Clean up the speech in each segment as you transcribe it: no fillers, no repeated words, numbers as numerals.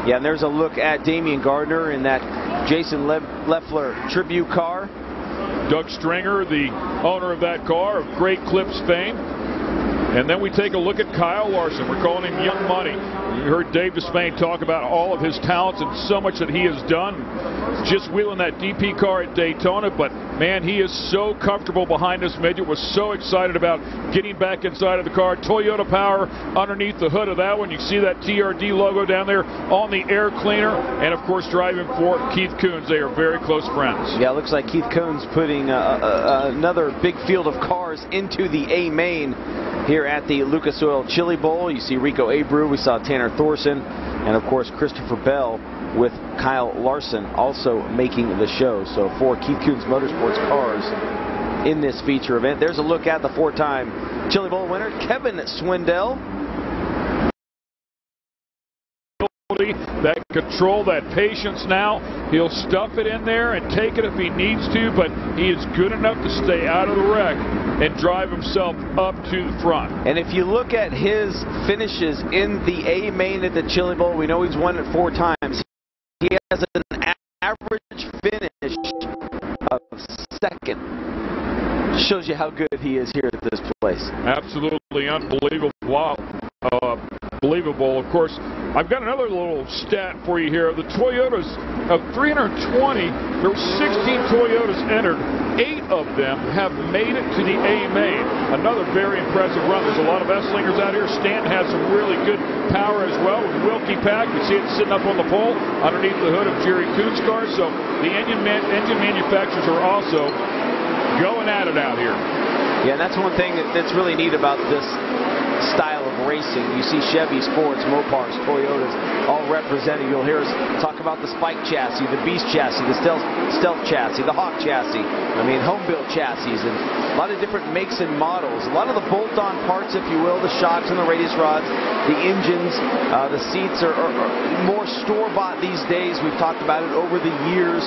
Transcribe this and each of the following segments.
Yeah, and there's a look at Damian Gardner in that Jason Leffler tribute car. Doug Stringer, the owner of that car, of Great Clips fame. And then we take a look at Kyle Larson. We're calling him Young Money. You heard Dave Despain talk about all of his talents and so much that he has done. Just wheeling that DP car at Daytona, but man, he is so comfortable behind this midget. Was so excited about getting back inside of the car. Toyota power underneath the hood of that one. You see that TRD logo down there on the air cleaner, and of course driving for Keith Kunz. They are very close friends. Yeah, it looks like Keith Kunz putting another big field of cars into the A main here at the Lucas Oil Chili Bowl. You see Rico Abreu, we saw Tanner Thorson, and of course Christopher Bell with Kyle Larson also making the show. So 4 Keith Kunz Motorsports cars in this feature event. There's a look at the 4-time Chili Bowl winner, Kevin Swindell. That control, that patience now. He'll stuff it in there and take it if he needs to, but he is good enough to stay out of the wreck and drive himself up to the front. And if you look at his finishes in the A main at the Chili Bowl, we know he's won it 4 times. He has an average finish of 2nd. Shows you how good he is here at this place. Absolutely unbelievable. Wow. Believable. Of course, I've got another little stat for you here. The Toyotas, of 320, there were 16 Toyotas entered. 8 of them have made it to the A main. Another very impressive run. There's a lot of S-slingers out here. Stanton has some really good power as well with Wilkie Pack. You see it sitting up on the pole underneath the hood of Jerry Kunz cars. So the engine manufacturers are also going at it out here. Yeah, that's one thing that's really neat about this style of racing. You see Chevys, Fords, Mopars, Toyotas all represented. You'll hear us talk about the Spike chassis, the Beast chassis, the Stealth chassis, the Hawk chassis. I mean, home-built chassis, and a lot of different makes and models. A lot of the bolt-on parts, if you will, the shocks and the radius rods, the engines, the seats are more store-bought these days. We've talked about it over the years,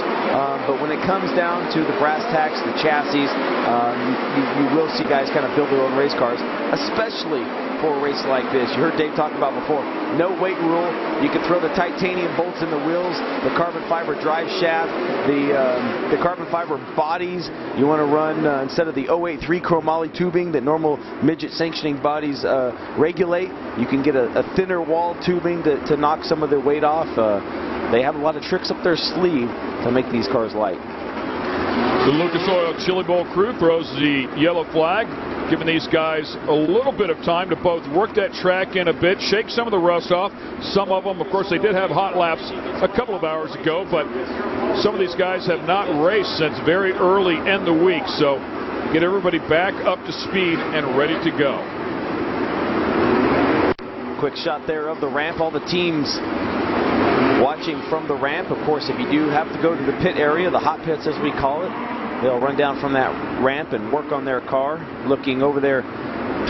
but when it comes down to the brass tacks, the chassis, you will see guys kind of build their own race cars, especially for a race like this. You heard Dave talk about before, no weight rule. You can throw the titanium bolts in the wheels, the carbon fiber drive shaft, the carbon fiber bodies. You want to run, instead of the 083 chromoly tubing that normal midget sanctioning bodies regulate, you can get a thinner wall tubing to knock some of the weight off. They have a lot of tricks up their sleeve to make these cars light. The Lucas Oil Chili Bowl crew throws the yellow flag, giving these guys a little bit of time to both work that track in a bit, shake some of the rust off. Some of them, of course, they did have hot laps a couple of hours ago, but some of these guys have not raced since very early in the week. So get everybody back up to speed and ready to go. Quick shot there of the ramp. All the teams watching from the ramp. Of course, if you do have to go to the pit area, the hot pits as we call it, they'll run down from that ramp and work on their car. Looking over there,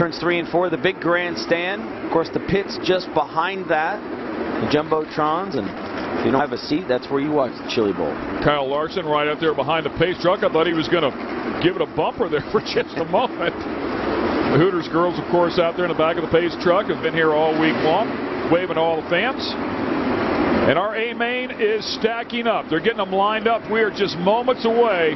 turns 3 and 4, the big grandstand. Of course, the pit's just behind that, the Jumbotrons, and if you don't have a seat, that's where you watch the Chili Bowl. Kyle Larson right out there behind the pace truck. I thought he was going to give it a bumper there for just a moment. The Hooters girls, of course, out there in the back of the pace truck have been here all week long, waving to all the fans. And our A main is stacking up. They're getting them lined up. We are just moments away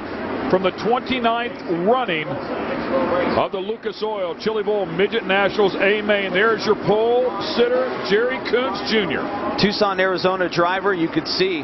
from the 29th running of the Lucas Oil Chili Bowl Midget Nationals A main. There's your pole sitter, Jerry Kunz Jr. Tucson, Arizona driver. You could see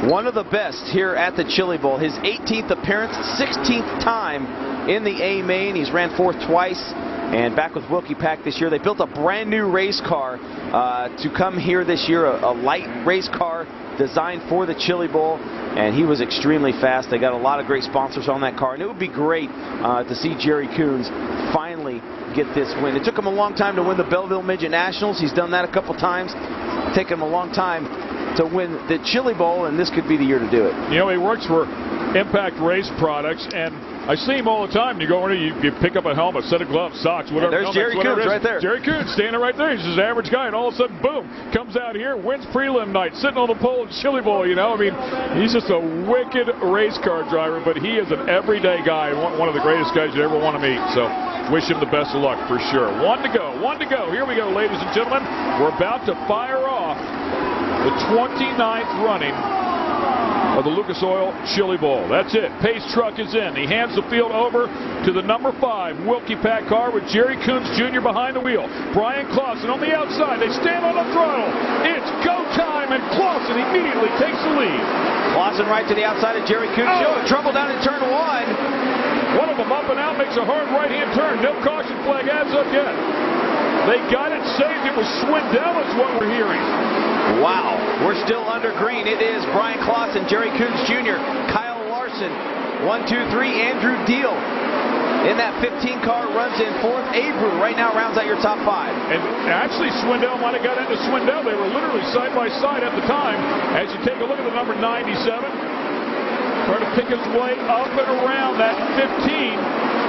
one of the best here at the Chili Bowl. His 18th appearance, 16th time in the A main. He's ran 4th twice. And back with Wilkie Pack this year, they built a brand new race car to come here this year, a light race car designed for the Chili Bowl, and he was extremely fast. They got a lot of great sponsors on that car, and it would be great to see Jerry Kunz finally get this win. It took him a long time to win the Belleville Midget Nationals. He's done that a couple times. It's taken him a long time to win the Chili Bowl, and this could be the year to do it. You know, he works for Impact Race Products, and I see him all the time. You go in, you pick up a helmet, set of gloves, socks, whatever. There's Jerry Kunz right there. Jerry Kunz standing right there. He's just an average guy, and all of a sudden, boom, comes out here, wins prelim night, sitting on the pole at Chili Bowl. You know, I mean, he's just a wicked race car driver, but he is an everyday guy, one of the greatest guys you ever want to meet. So wish him the best of luck for sure. One to go. Here we go, ladies and gentlemen. We're about to fire off the 29th running of the Lucas Oil Chili Bowl. That's it. Pace truck is in. He hands the field over to the number 5 Wilkie Pack car with Jerry Coons Jr. behind the wheel. Brian Clausen on the outside. They stand on the throttle. It's go time, and Clausen immediately takes the lead. Clausen right to the outside of Jerry Coons Jr. Trouble down in turn 1. One of them up and out, makes a hard right-hand turn. No caution flag adds up yet. They got it saved. It was Swindell is what we're hearing. Wow, we're still under green. It is Brian Clausen, Jerry Coons Jr., Kyle Larson, 1, 2, 3, Andrew Deal. In that 15 car runs in 4th. Abreu right now rounds out your top 5. And actually, Swindell might have got into Swindell. They were literally side by side at the time. As you take a look at the number 97, trying to pick his way up and around that 15.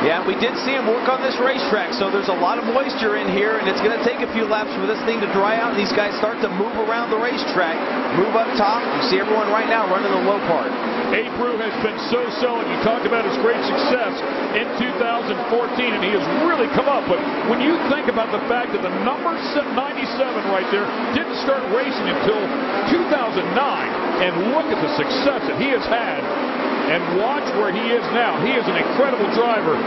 Yeah, we did see him work on this racetrack, so there's a lot of moisture in here, and it's going to take a few laps for this thing to dry out, and these guys start to move around the racetrack, move up top. You see everyone right now running the low part. Abreu has been so-so, and you talked about his great success in 2014, and he has really come up. But when you think about the fact that the number 97 right there didn't start racing until 2009, and look at the success that he has had, and watch where he is now. He is an incredible driver.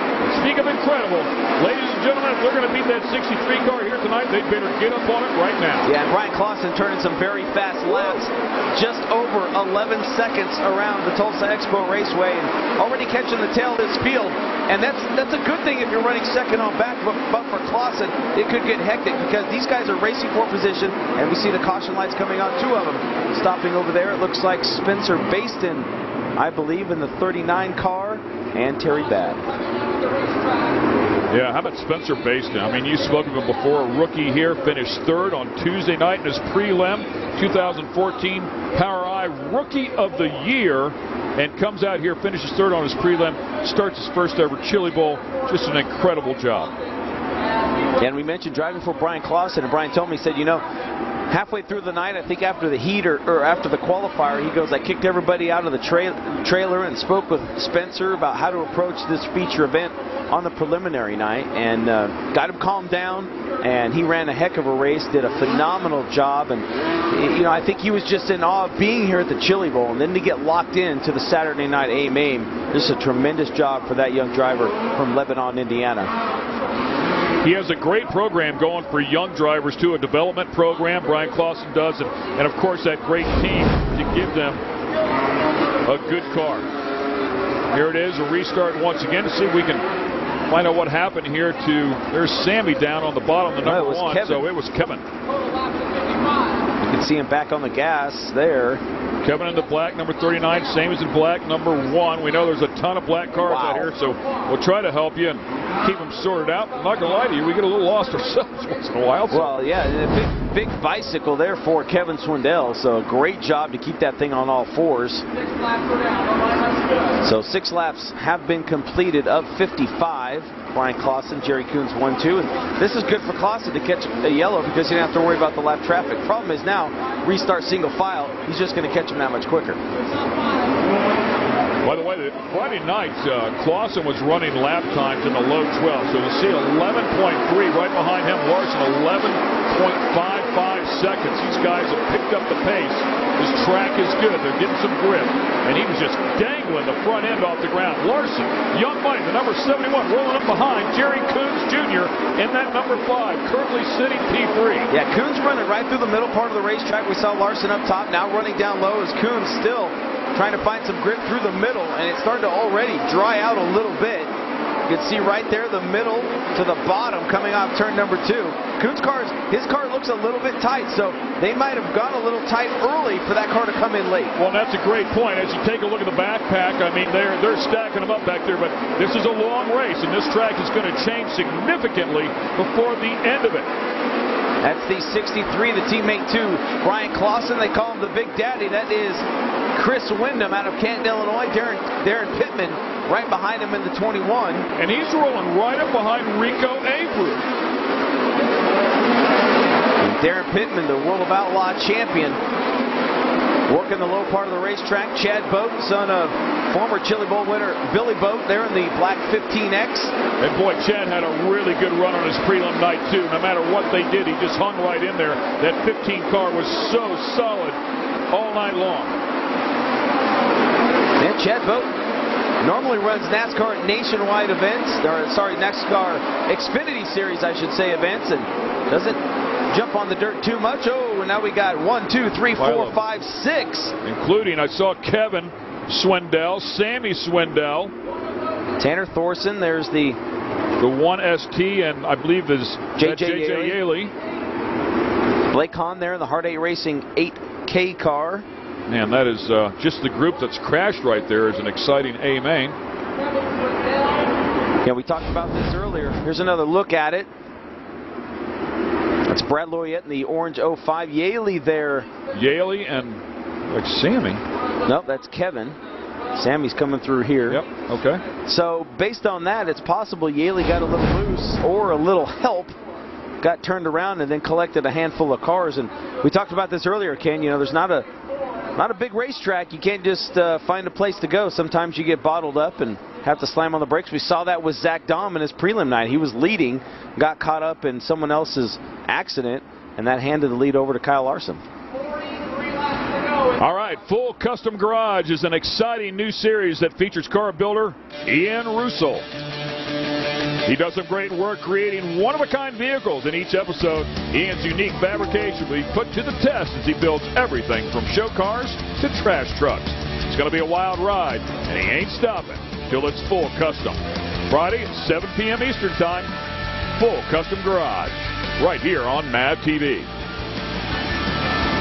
Speak of incredible, ladies and gentlemen, if they're going to beat that 63 car here tonight, they better get up on it right now. Yeah, and Brian Clausen turning some very fast laps, just over 11 seconds around the Tulsa Expo Raceway, and already catching the tail of this field. And that's a good thing if you're running second on back, but for Clausen, it could get hectic because these guys are racing for position, and we see the caution lights coming on, 2 of them. Stopping over there, it looks like Spencer Baston, I believe, in the 39 car, and Terry Babb. Yeah, how about Spencer Baston? I mean, you spoke of him before. A rookie here, finished 3rd on Tuesday night in his prelim, 2014 Power I Rookie of the Year, and comes out here, finishes 3rd on his prelim, starts his first ever Chili Bowl. Just an incredible job. And we mentioned driving for Brian Clausen, and Brian told me, he said, you know, halfway through the night, I think after the heat or after the qualifier, he goes, I kicked everybody out of the trailer and spoke with Spencer about how to approach this feature event on the preliminary night, and got him calmed down, and he ran a heck of a race, did a phenomenal job, and you know, I think he was just in awe of being here at the Chili Bowl, and then to get locked into the Saturday night AIM, this is a tremendous job for that young driver from Lebanon, Indiana. He has a great program going for young drivers, too, a development program Brian Clausen does, and of course that great team to give them a good car. Here it is, a restart once again to see if we can find out what happened here to, there's Sammy down on the bottom, the number 1, Kevin. So it was Kevin. You can see him back on the gas there. Kevin in the black, number 39. Sammy's in black, number 1. We know there's a ton of black cars out here, so we'll try to help you and keep them sorted out. I'm not going to lie to you, we get a little lost ourselves once in a while. So. Well, yeah, a big bicycle there for Kevin Swindell, so a great job to keep that thing on all 4s. So 6 laps have been completed of 55. Brian Clausen, Jerry Coons 1, 2. And this is good for Clausen to catch a yellow because he doesn't have to worry about the lap traffic. Problem is now, restart single file, he's just going to catch him that much quicker. By the way, Friday night, Clausen was running lap times in the low 12. So you see 11.3 right behind him. Larson 11.55 seconds. These guys have picked up the pace. This track is good. They're getting some grip. And he was just dangling the front end off the ground. Larson, Young Money, the number 71, rolling up behind Jerry Coons Jr. in that number 5, currently sitting P3. Yeah, Coons running right through the middle part of the racetrack. We saw Larson up top, now running down low as Coons still trying to find some grip through the middle, and it's starting to already dry out a little bit. You can see right there the middle to the bottom coming off turn number 2. Coons' his car looks a little bit tight, so they might have gone a little tight early for that car to come in late. Well, that's a great point. As you take a look at the backpack, I mean, they're stacking them up back there, but this is a long race, and this track is going to change significantly before the end of it. That's the 63, the teammate to Brian Clausen. They call him the Big Daddy. That is Chris Windham out of Canton, Illinois. Darren Pittman right behind him in the 21. And he's rolling right up behind Rico Abreu. Darren Pittman, the World of Outlaw champion, working the low part of the racetrack. Chad Bowden, son of former Chili Bowl winner Billy Boat there in the black 15X. And boy, Chad had a really good run on his prelim night too. No matter what they did, he just hung right in there. That 15 car was so solid all night long. And Chad Boat normally runs NASCAR nationwide events, or sorry, NASCAR Xfinity Series, I should say, events, and doesn't jump on the dirt too much. Oh, and now we got 1, 2, 3, 4, 5, 6. Including, I saw Kevin Swindell, Sammy Swindell. Tanner Thorson, there's the 1ST, and I believe is JJ Yaley. Blake Hahn there in the Hard 8 Racing 8K car. Man, that is just the group that's crashed right there is an exciting A main. Yeah, we talked about this earlier. Here's another look at it. That's Brad Lauriette in the orange 05. Yaley there. Yaley and like Sammy. Nope, that's Kevin. Sammy's coming through here. Yep, okay. So based on that, it's possible Yaley got a little loose or a little help, got turned around and then collected a handful of cars. And we talked about this earlier, Ken. You know, there's not a big racetrack. You can't just find a place to go. Sometimes you get bottled up and have to slam on the brakes. We saw that with Zach Dahm in his prelim night. He was leading, got caught up in someone else's accident, and that handed the lead over to Kyle Larson. All right, Full Custom Garage is an exciting new series that features car builder Ian Russell. He does some great work creating one-of-a-kind vehicles. In each episode, Ian's unique fabrication will be put to the test as he builds everything from show cars to trash trucks. It's going to be a wild ride, and he ain't stopping till it's Full Custom. Friday at 7 p.m. Eastern Time, Full Custom Garage, right here on MAV TV.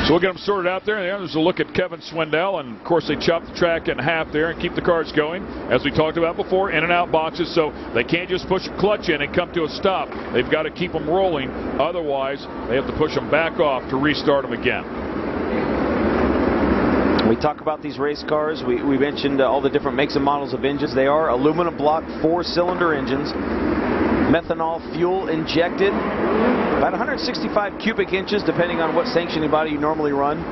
So we'll get them sorted out there. And there's a look at Kevin Swindell. And, of course, they chop the track in half there and keep the cars going. As we talked about before, in and out boxes. So they can't just push a clutch in and come to a stop. They've got to keep them rolling. Otherwise, they have to push them back off to restart them again. We talk about these race cars. We mentioned all the different makes and models of engines. They are aluminum block 4-cylinder engines. Methanol fuel injected, about 165 cubic inches depending on what sanctioning body you normally run.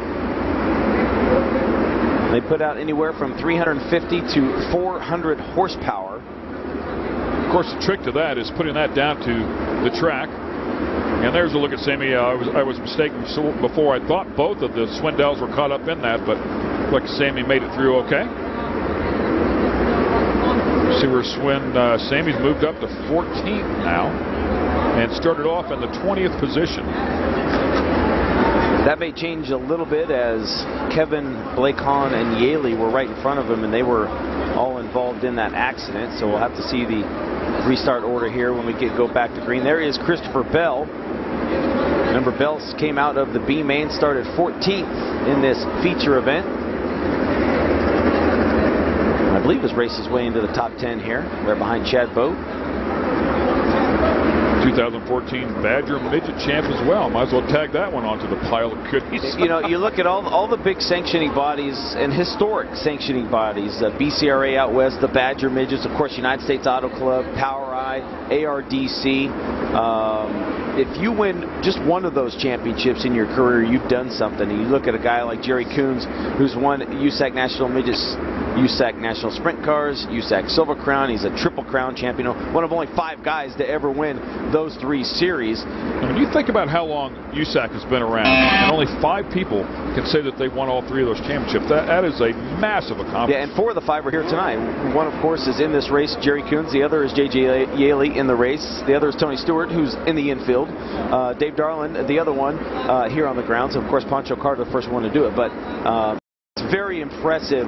They put out anywhere from 350 to 400 horsepower. Of course, the trick to that is putting that down to the track. And there's a look at Sammy. I was mistaken before. I thought both of the Swindells were caught up in that, but like Sammy made it through okay. See where Sammy's moved up to 14th now and started off in the 20th position. That may change a little bit as Kevin, Blake Hahn, and Yaley were right in front of him, and they were all involved in that accident. So we'll have to see the restart order here when we go back to green. There is Christopher Bell. Remember, Bell came out of the B main, started 14th in this feature event. I believe his race his way into the top 10 here. They're behind Chad Boat. 2014 Badger Midget Champ as well. Might as well tag that one onto the pile of goodies. You know, you look at all the big sanctioning bodies and historic sanctioning bodies. BCRA out west, the Badger Midgets, of course, United States Auto Club, PowerEye, ARDC. If you win just one of those championships in your career, you've done something. And you look at a guy like Jerry Coons, who's won USAC National Midgets, USAC National Sprint Cars, USAC Silver Crown. He's a Triple Crown champion. One of only 5 guys to ever win those 3 series. And when you think about how long USAC has been around, and only 5 people can say that they've won all 3 of those championships, that is a massive accomplishment. Yeah, and 4 of the 5 are here tonight. One, of course, is in this race, Jerry Coons. The other is J.J. Yaley in the race. The other is Tony Stewart, who's in the infield. Dave Darland, the other one, here on the grounds. Of course, Pancho Carter, the first one to do it. But it's very impressive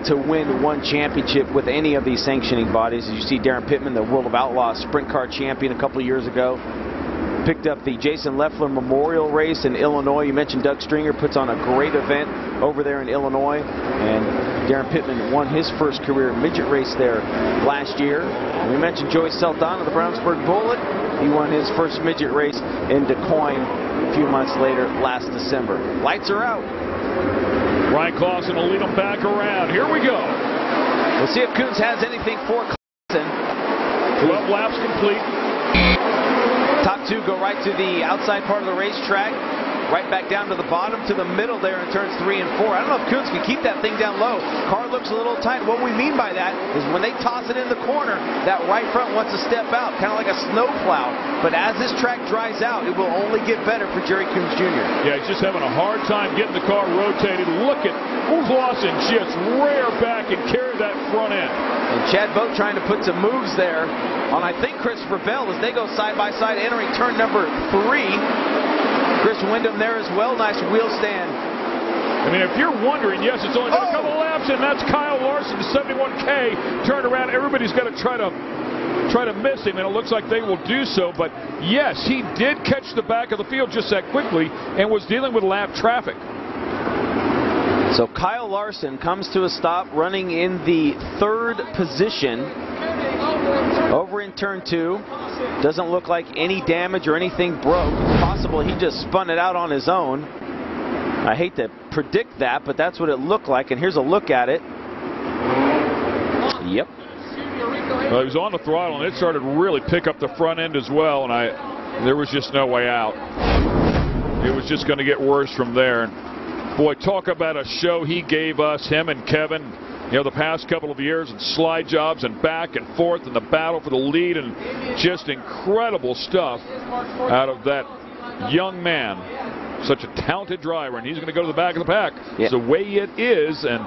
to win one championship with any of these sanctioning bodies. As you see, Darren Pittman, the World of Outlaws sprint car champion a couple of years ago, picked up the Jason Leffler Memorial Race in Illinois. You mentioned Doug Stringer puts on a great event over there in Illinois, and Darren Pittman won his first career midget race there last year. And we mentioned Joey Saldana, the Brownsburg Bullet. He won his first midget race in Du Quoin a few months later last December. Lights are out. Ryan Clausen will lead them back around. Here we go. We'll see if Coons has anything for Clausen. 12 laps complete. Top 2 go right to the outside part of the racetrack. right back down to the bottom to the middle there in turns 3 and 4. I don't know if Kuntz can keep that thing down low. Car looks a little tight. What we mean by that is when they toss it in the corner, that right front wants to step out, kind of like a snow plow. But as this track dries out, it will only get better for Jerry Kuntz Jr. Yeah, he's just having a hard time getting the car rotated. Look at Clausen just rear back and carry that front end. And Chad Boat trying to put some moves there on, I think, Christopher Bell as they go side by side entering turn number 3. Chris Windham there as well. Nice wheel stand. I mean, if you're wondering, yes, it's only been a couple laps, and that's Kyle Larson, 71K. Turn around. Everybody's got to try to miss him, and it looks like they will do so. But yes, he did catch the back of the field just that quickly and was dealing with lap traffic. So Kyle Larson comes to a stop running in the 3rd position over in turn 2. Doesn't look like any damage or anything broke. It's possible he just spun it out on his own. I hate to predict that, but that's what it looked like. And here's a look at it. Yep. Well, he was on the throttle, and it started to really pick up the front end as well, and there was just no way out. It was just going to get worse from there. Boy, talk about a show he gave us, him and Kevin, the past couple of years, and slide jobs and back and forth and the battle for the lead, and just incredible stuff out of that young man. Such a talented driver, and he's going to go to the back of the pack. Yeah. It's the way it is, and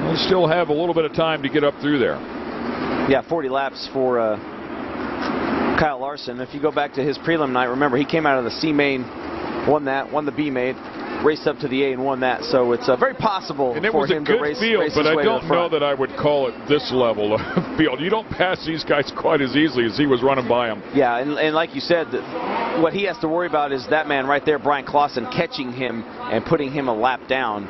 we'll still have a little bit of time to get up through there. Yeah, 40 laps for Kyle Larson. If you go back to his prelim night, remember he came out of the C main, won the B main, raced up to the A and won that. So it's very possible for him to race field, his but way I don't to the front. know that I would call it this level of field. You don't pass these guys quite as easily as he was running by them. Yeah, and like you said, what he has to worry about is that man right there, Brian Clausen, catching him and putting him a lap down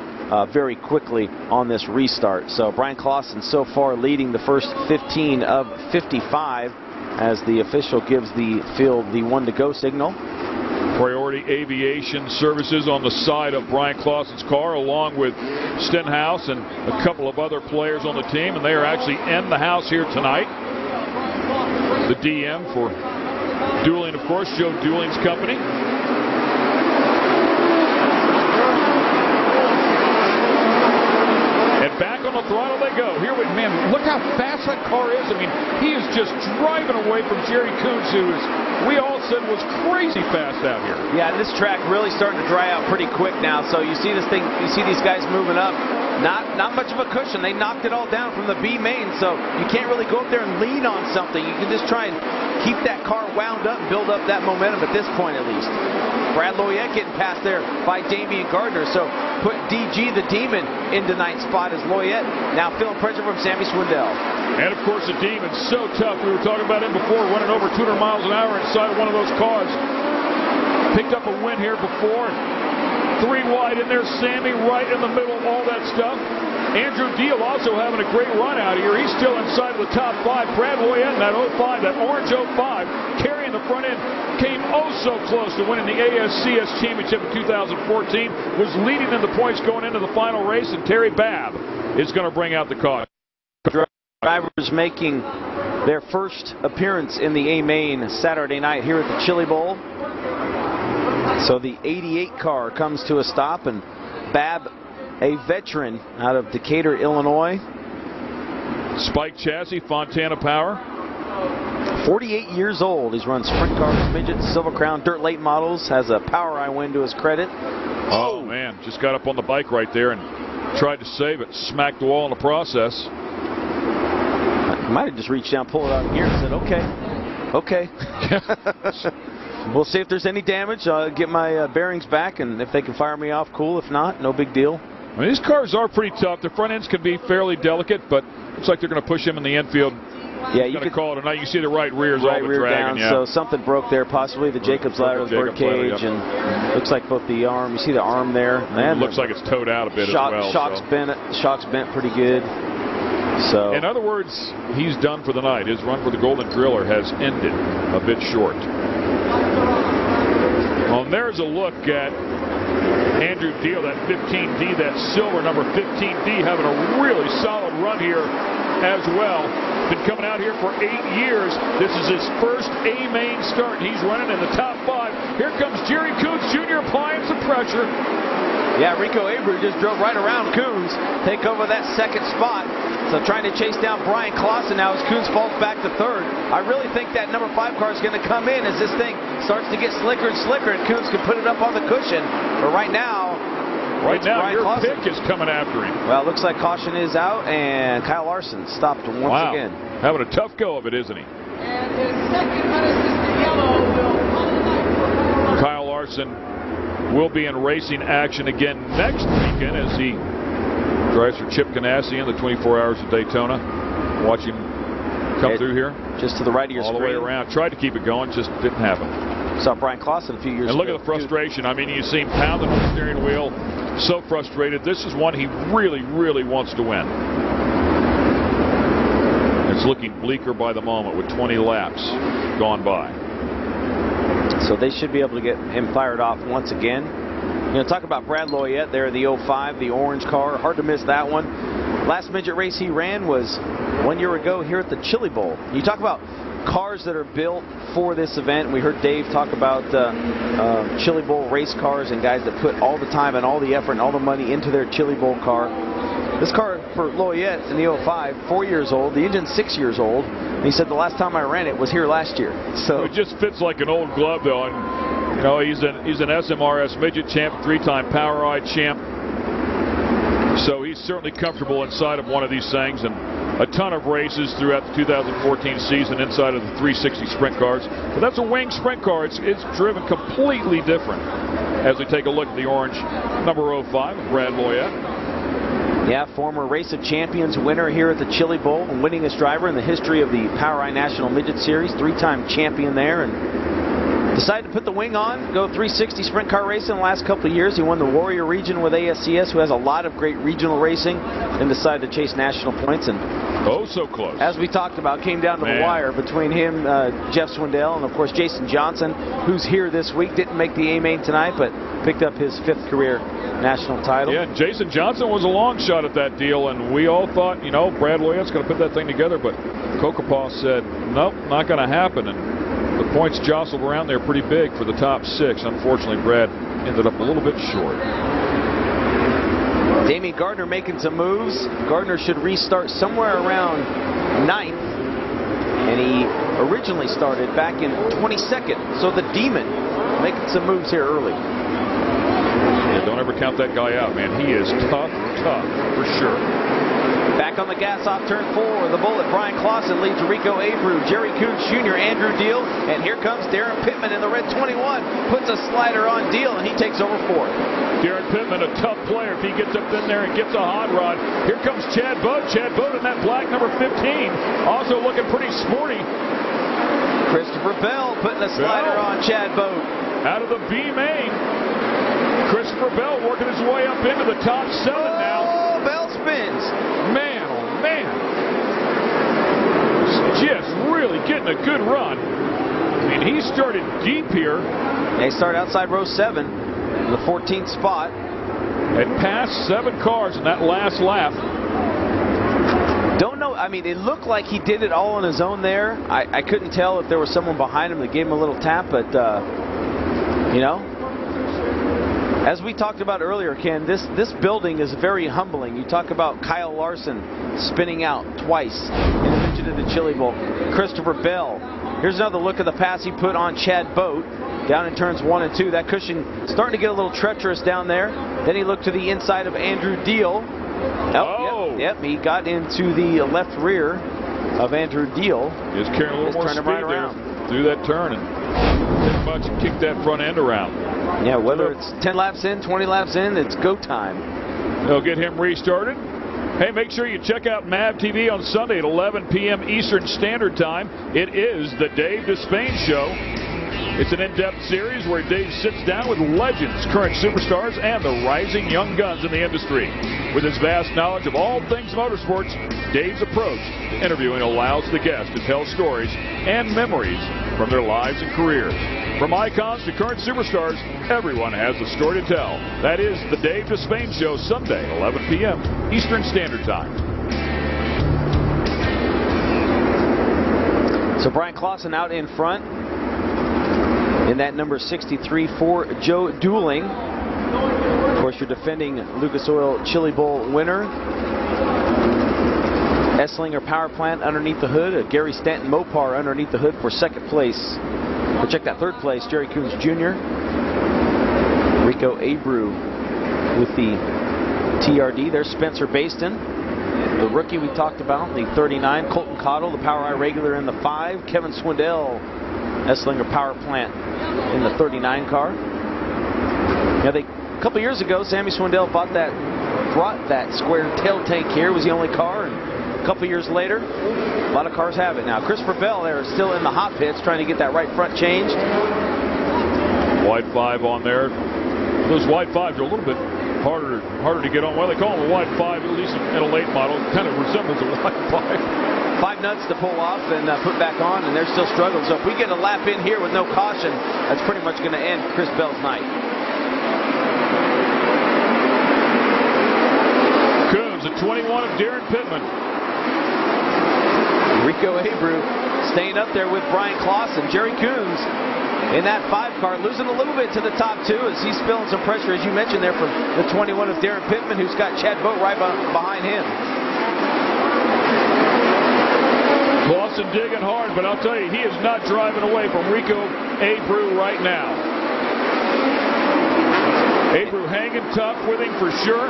very quickly on this restart. So Brian Clausen so far leading the first 15 of 55 as the official gives the field the 1-to-go signal. Priority Aviation Services on the side of Brian Clausen's car, along with Stenhouse and a couple of other players on the team, and they are actually in the house here tonight. The DM for Dueling, of course, Joe Dueling's company. And back on the throttle they go. Here we, man, look how fast that car is. I mean, he is just driving away from Jerry Kuntz, who is, we all said was crazy fast out here. Yeah, this track really starting to dry out pretty quick now. So you see this thing, you see these guys moving up. Not much of a cushion. They knocked it all down from the B main, so you can't really go up there and lean on something. You can just try and keep that car wound up, build up that momentum at this point at least. Brad Loyette getting passed there by Damian Gardner, so put DG the Demon into 9th spot as Loyette now feeling pressure from Sammy Swindell. And of course the Demon's so tough. We were talking about him before, running over 200 miles an hour inside one of those cars. Picked up a win here before. 3 wide in there, Sammy right in the middle, all that stuff. Andrew Deal also having a great run out here. He's still inside of the top 5. Brad Loyette in that 05, that orange 05, carrying the front end, came oh so close to winning the ASCS Championship in 2014, was leading in the points going into the final race, and Terry Babb is going to bring out the car. Drivers making their first appearance in the A-Main Saturday night here at the Chili Bowl. So the 88 car comes to a stop, and Babb, a veteran out of Decatur, Illinois. Spike chassis, Fontana power. 48 years old. He's run sprint cars, midgets, Silver Crown, dirt late models. Has a power eye win to his credit. Oh man, just got up on the bike right there and tried to save it. Smacked the wall in the process. He might have just reached down, pulled it out of gear and said, okay. We'll see if there's any damage. I'll get my bearings back, and if they can fire me off, cool. If not, no big deal. I mean, these cars are pretty tough. The front ends can be fairly delicate, but looks like they're going to push him in the infield. Yeah, you could call it a night. You see the right rear's right all the rear dragging, down. yeah. So something broke there, possibly the Jacob's ladder, the bird cage, and looks like both the arm. You see the arm there. And looks like it's towed out a bit as well. Shocks bent pretty good. So in other words, he's done for the night. His run for the Golden Driller has ended a bit short. Well, and there's a look at Andrew Deal, that 15D, that silver number 15D, having a really solid run here as well. Been coming out here for 8 years. This is his first A-main start. He's running in the top 5. Here comes Jerry Coons Jr. applying some pressure. Yeah, Rico Abreu just drove right around Coons, take over that second spot. So trying to chase down Brian Clausen now as Coons falls back to third. I really think that number 5 car is going to come in as this thing starts to get slicker and slicker, and Coons can put it up on the cushion. But right now your Clausen. pick is coming after him. Well, it looks like caution is out, and Kyle Larson stopped once again. Having a tough go of it, isn't he? And his second unassisted yellow will Kyle Larson will be in racing action again next weekend as he drives for Chip Ganassi in the 24 Hours of Daytona. Watch him come through here. Just to the right of your screen. All the way around. Tried to keep it going, just didn't happen. Saw Brian Clausen a few years ago. And look at the frustration. I mean, you see him pounding the steering wheel. So frustrated. This is one he really, really wants to win. It's looking bleaker by the moment with 20 laps gone by. So they should be able to get him fired off once again. You know, talk about Brad Loyette there, the 05, the orange car. Hard to miss that one. Last midget race he ran was 1 year ago here at the Chili Bowl. You talk about cars that are built for this event. We heard Dave talk about Chili Bowl race cars and guys that put all the time and all the effort and all the money into their Chili Bowl car. This car for Loyette in the 05, 4 years old. The engine's 6 years old. And he said the last time I ran it was here last year. So it just fits like an old glove, though. And you know, he's an SMRS midget champ, 3-time Power Ride champ. So he's certainly comfortable inside of one of these things, and a ton of races throughout the 2014 season inside of the 360 sprint cars. But that's a wing sprint car. It's driven completely different. As we take a look at the orange number 05 of Brad Loyette. Yeah, former Race of Champions winner here at the Chili Bowl, and winningest driver in the history of the Power Ride National Midget Series, 3-time champion there, and decided to put the wing on, go 360 sprint car racing the last couple of years. He won the Warrior region with ASCS, who has a lot of great regional racing, and decided to chase national points. And oh, so close. As we talked about, came down to the wire between him, Jeff Swindell, and of course Jason Johnson, who's here this week. Didn't make the A-main tonight, but picked up his 5th career national title. Yeah, Jason Johnson was a long shot at that deal, and we all thought, you know, Brad Loyette's going to put that thing together, but Kokopaw said, nope, not going to happen. And the points jostled around there pretty big for the top 6. Unfortunately, Brad ended up a little bit short. Damian Gardner making some moves. Gardner should restart somewhere around 9th. And he originally started back in 22nd. So the Demon making some moves here early. Yeah, don't ever count that guy out, man. He is tough for sure. Back on the gas off turn 4. The bullet, Brian Clausen leads Rico Abreu, Jerry Coons Jr., Andrew Deal, and here comes Darren Pittman in the red 21. Puts a slider on Deal, and he takes over 4th. Darren Pittman, a tough player if he gets up in there and gets a hot rod. Here comes Chad Boat. Chad Boat in that black number 15. Also looking pretty sporty. Christopher Bell putting a slider on Chad Boat. Out of the B main. Christopher Bell working his way up into the top 7 now. Oh, Bell spins. Man, oh man. Just really getting a good run. I mean, he started deep here. They start outside row 7, the 14th spot. And passed 7 cars in that last lap. Don't know. I mean, it looked like he did it all on his own there. I couldn't tell if there was someone behind him that gave him a little tap, but, you know. As we talked about earlier, Ken, this building is very humbling. You talk about Kyle Larson spinning out twice in the midget of the Chili Bowl. Christopher Bell. Here's another look at the pass he put on Chad Boat down in turns 1 and 2. That cushion starting to get a little treacherous down there. Then he looked to the inside of Andrew Deal. Yep, he got into the left rear of Andrew Deal. Just carrying a little more speed there through that turn and pretty much kicked that front end around. Yeah, whether it's 10 laps in, 20 laps in, it's go time. They'll get him restarted. Hey, make sure you check out MAV TV on Sunday at 11 p.m. Eastern Standard Time. It is the Dave Despain Show. It's an in-depth series where Dave sits down with legends, current superstars, and the rising young guns in the industry. With his vast knowledge of all things motorsports, Dave's approach to interviewing allows the guest to tell stories and memories from their lives and careers. From icons to current superstars, everyone has a story to tell. That is the Dave Despain Show, Sunday, 11 p.m. Eastern Standard Time. So Brian Clausen out in front in that number 63 for Joe Dooling. Of course, your defending Lucas Oil Chili Bowl winner. Esslinger Power Plant underneath the hood. Gary Stanton Mopar underneath the hood for second place. Or check that, third place, Jerry Coons Jr. Rico Abreu with the TRD. There's Spencer Baston, the rookie we talked about, the 39. Colton Cottle, the Power I regular in the 5. Kevin Swindell, Esslinger Power Plant in the 39 car. Now, a couple years ago, Sammy Swindell brought that square tail tank here. It was the only car. And a couple years later, a lot of cars have it now. Christopher Bell there is still in the hot pits trying to get that right front changed. Wide 5 on there. Those wide 5s are a little bit harder to get on. Well, they call them a wide 5, at least in a late model. Kind of resembles a wide 5. 5 nuts to pull off and put back on, and they're still struggling. So if we get a lap in here with no caution, that's pretty much going to end Chris Bell's night. Coons at 21 of Darren Pittman. Rico Abreu staying up there with Brian Clausen. Jerry Coons in that 5 car, losing a little bit to the top 2 as he's feeling some pressure, as you mentioned there, from the 21 of Darren Pittman, who's got Chad Boat right behind him. Clausen digging hard, but I'll tell you, he is not driving away from Rico Abreu right now. Abreu hanging tough with him for sure.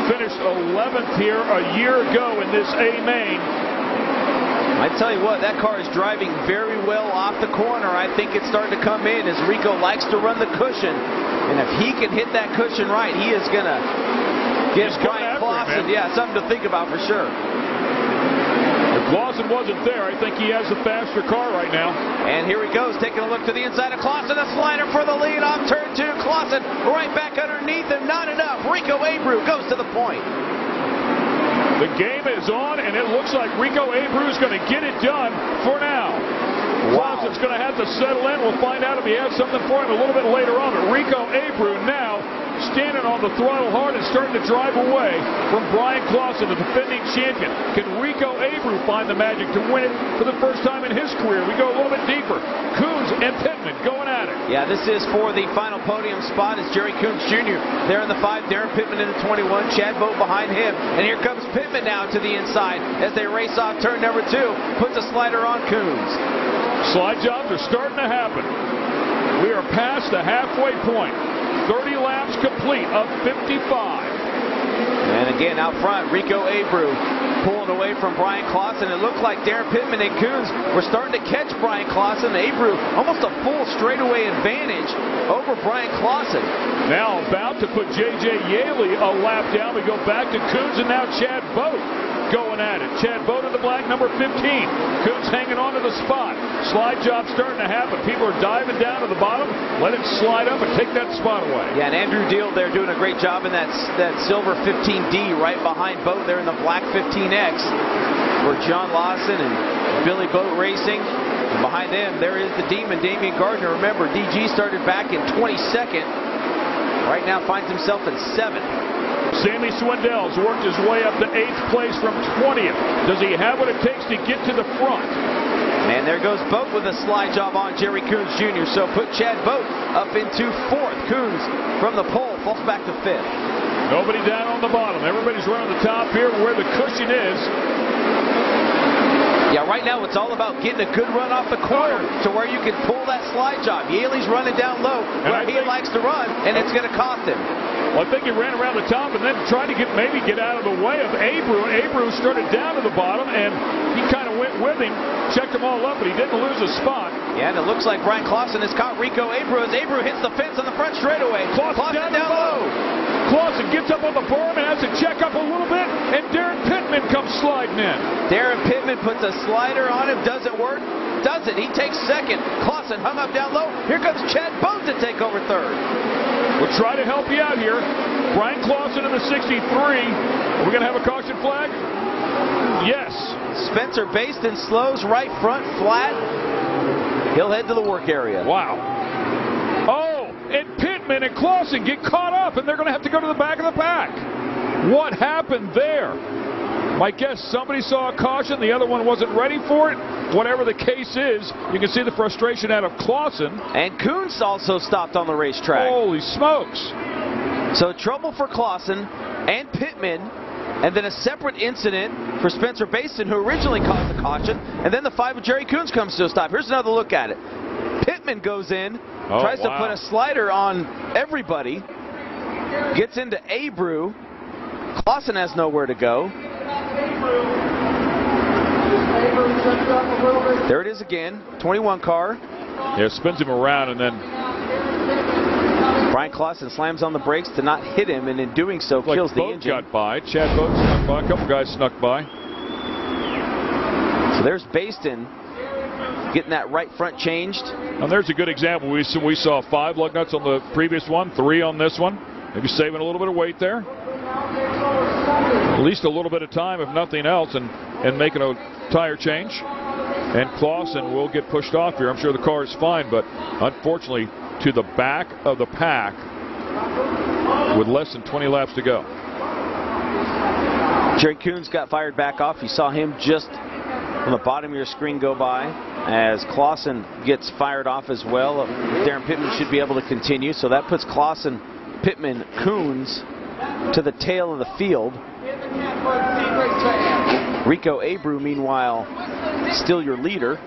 Finished 11th here a year ago in this A main. I tell you what, that car is driving very well off the corner. I think it's starting to come in as Rico likes to run the cushion. And if he can hit that cushion right, he is going to get Brian Clausen. Yeah, something to think about for sure. If Clausen wasn't there, I think he has the faster car right now. And here he goes, taking a look to the inside of Clausen. A slider for the lead off turn 2. Clausen right back underneath him. Not enough. Rico Abreu goes to the point. The game is on, and it looks like Rico Abreu is going to get it done for now. Wow. Clausen's going to have to settle in. We'll find out if he has something for him a little bit later on. But Rico Abreu now standing on the throttle hard and starting to drive away from Brian Clausen, the defending champion. Can Rico Abreu find the magic to win it for the first time in his career? We go a little bit deeper. Coons and Pittman going at it. Yeah, this is for the final podium spot. It's Jerry Coons Jr. there in the 5, Darren Pittman in the 21, Chad Boat behind him. And here comes Pittman now to the inside as they race off turn number 2. Puts a slider on Coons. Slide jobs are starting to happen. We are past the halfway point. 30 laps complete of 55. And again, out front, Rico Abreu pulling away from Brian Clausen. It looked like Darren Pittman and Coons were starting to catch Brian Clausen. Abreu almost a full straightaway advantage over Brian Clausen. Now about to put J.J. Yaley a lap down. We go back to Coons and now Chad Boat going at it. Chad Boat in the black, number 15. Coons hanging on to the spot. Slide job starting to happen. People are diving down to the bottom. Let it slide up and take that spot away. Yeah, and Andrew Deal there doing a great job in that silver 15D right behind Boat there in the black 15X for John Lawson and Billy Boat Racing. And behind them, there is the Demon, Damian Gardner. Remember, DG started back in 22nd. Right now finds himself in 7th. Sammy Swindell's worked his way up to 8th place from 20th. Does he have what it takes to get to the front? And there goes Boat with a slide job on Jerry Coons Jr. So put Chad Boat up into 4th. Coons from the pole falls back to 5th. Nobody down on the bottom. Everybody's around the top here where the cushion is. Yeah, right now it's all about getting a good run off the corner to where you can pull that slide job. Yaley's running down low where he likes to run, and it's going to cost him. Well, I think he ran around the top and then tried to maybe get out of the way of Abreu. Abreu started down to the bottom, and he kind of went with him, checked them all up, but he didn't lose a spot. Yeah, and it looks like Brian Clausen has caught Rico Abreu as Abreu hits the fence on the front straightaway. Clausen down low. Clausen gets up on the berm and has to check up a little bit, and Darren Pittman comes sliding in. Darren Pittman puts a slider on him. Does it work? Does it? He takes 2nd. Clausen hung up down low. Here comes Chad Boat to take over 3rd. We'll try to help you out here. Brian Clausen in the 63. Are we going to have a caution flag? Yes. Spencer Baston slows right front flat. He'll head to the work area. Wow. Oh, and Pittman and Clausen get caught up, and they're going to have to go to the back of the pack. What happened there? My guess, somebody saw a caution, the other one wasn't ready for it. Whatever the case is, you can see the frustration out of Clausen. And Kuhns also stopped on the racetrack. Holy smokes. So trouble for Clausen and Pittman, and then a separate incident for Spencer Bayston, who originally caused the caution, and then the 5 of Jerry Kuhns comes to a stop. Here's another look at it. Pittman goes in, tries to put a slider on everybody, gets into Abreu. Clausen has nowhere to go. There it is again, 21 car. Yeah, spins him around, and then Brian Clausen slams on the brakes to not hit him, and in doing so kills the engine. Got by. Chad Boat snuck by. A couple guys snuck by. So there's Bayston getting that right front changed. And there's a good example. We saw 5 lug nuts on the previous one, 3 on this one. Maybe saving a little bit of weight there. At least a little bit of time, if nothing else, and making a tire change. And Clausen will get pushed off here. I'm sure the car is fine, but unfortunately to the back of the pack with less than 20 laps to go. Jerry Kuhns got fired back off. You saw him just on the bottom of your screen go by as Clausen gets fired off as well. Darren Pittman should be able to continue, so that puts Clausen, Pittman, Kuhns to the tail of the field. Rico Abreu, meanwhile, still your leader.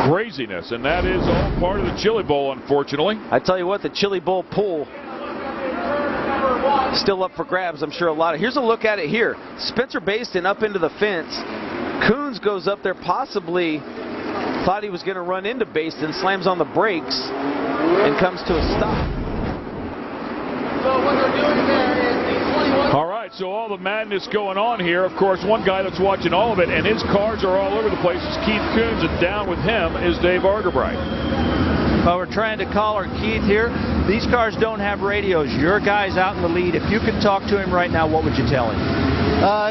Craziness, and that is all part of the Chili Bowl, unfortunately. I tell you what, the Chili Bowl pool still up for grabs. I'm sure a lot of. Here's a look at it here. Spencer Bayston up into the fence. Kuhns goes up there, possibly thought he was going to run into Bayston, slams on the brakes, and comes to a stop. So what they're doing there is the 21. All right, so all the madness going on here. Of course, one guy that's watching all of it, and his cars are all over the place, is Keith Kuhns, and down with him is Dave Argerbright. Well, we're trying to call our Keith here. These cars don't have radios. Your guy's out in the lead. If you could talk to him right now, what would you tell him?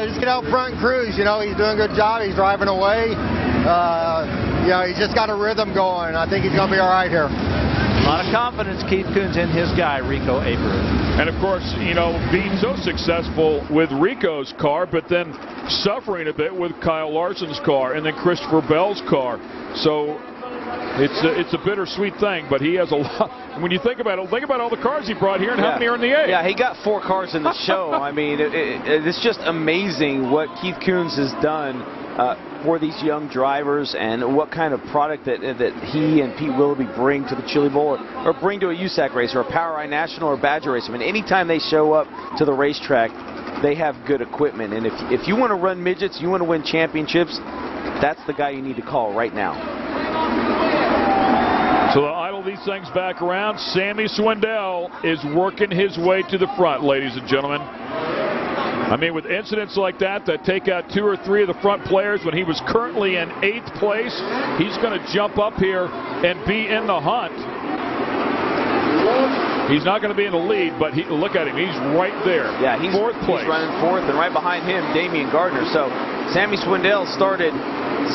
Just get out front and cruise. You know, he's doing a good job. He's driving away. You know, he's just got a rhythm going. I think he's going to be all right here. A lot of confidence, Keith Kuhns, in his guy, Rico Abreu. And of course, you know, being so successful with Rico's car, but then suffering a bit with Kyle Larson's car and then Christopher Bell's car. So it's a bittersweet thing, but he has a lot. When you think about it, think about all the cars he brought here and how many are in the A. Yeah, he got 4 cars in the show. I mean, it's just amazing what Keith Kuhns has done for these young drivers and what kind of product that he and Pete Willoughby bring to the Chili Bowl or bring to a USAC race or a POWRi National or Badger race. I mean, anytime they show up to the racetrack, they have good equipment. And if you want to run midgets, you want to win championships, that's the guy you need to call right now. So they'll idle these things back around. Sammy Swindell is working his way to the front, ladies and gentlemen. I mean, with incidents like that take out 2 or 3 of the front players when he was currently in 8th place, he's going to jump up here and be in the hunt. He's not going to be in the lead, but look at him. He's right there. Yeah, he's 4th place. He's running 4th, and right behind him, Damian Gardner. So Sammy Swindell started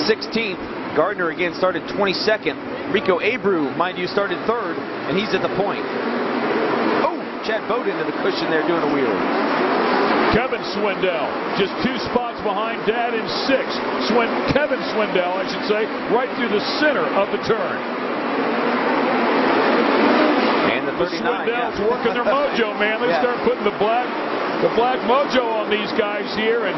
16th. Gardner again started 22nd. Rico Abreu, mind you, started 3rd, and he's at the point. Oh, Chad Boat into the cushion there doing a wheelie. Kevin Swindell, just 2 spots behind Dad in 6th. Kevin Swindell, I should say, right through the center of the turn. And the 39. Swindells working their mojo, man. They start putting the black mojo on these guys here and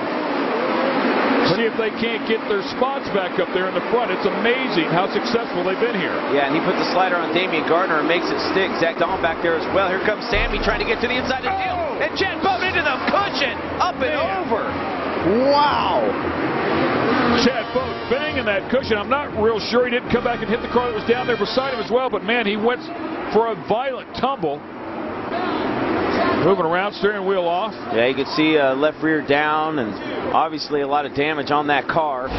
see if they can't get their spots back up there in the front. It's amazing how successful they've been here. Yeah, and he put the slider on Damian Gardner and makes it stick. Zach Dahl back there as well. Here comes Sammy trying to get to the inside of the field. And Chad Boat into the cushion. Up and over. Wow. Chad Boat banging that cushion. I'm not real sure he didn't come back and hit the car that was down there beside him as well. But, man, he went for a violent tumble. Moving around, steering wheel off. Yeah, you can see left rear down and obviously a lot of damage on that car.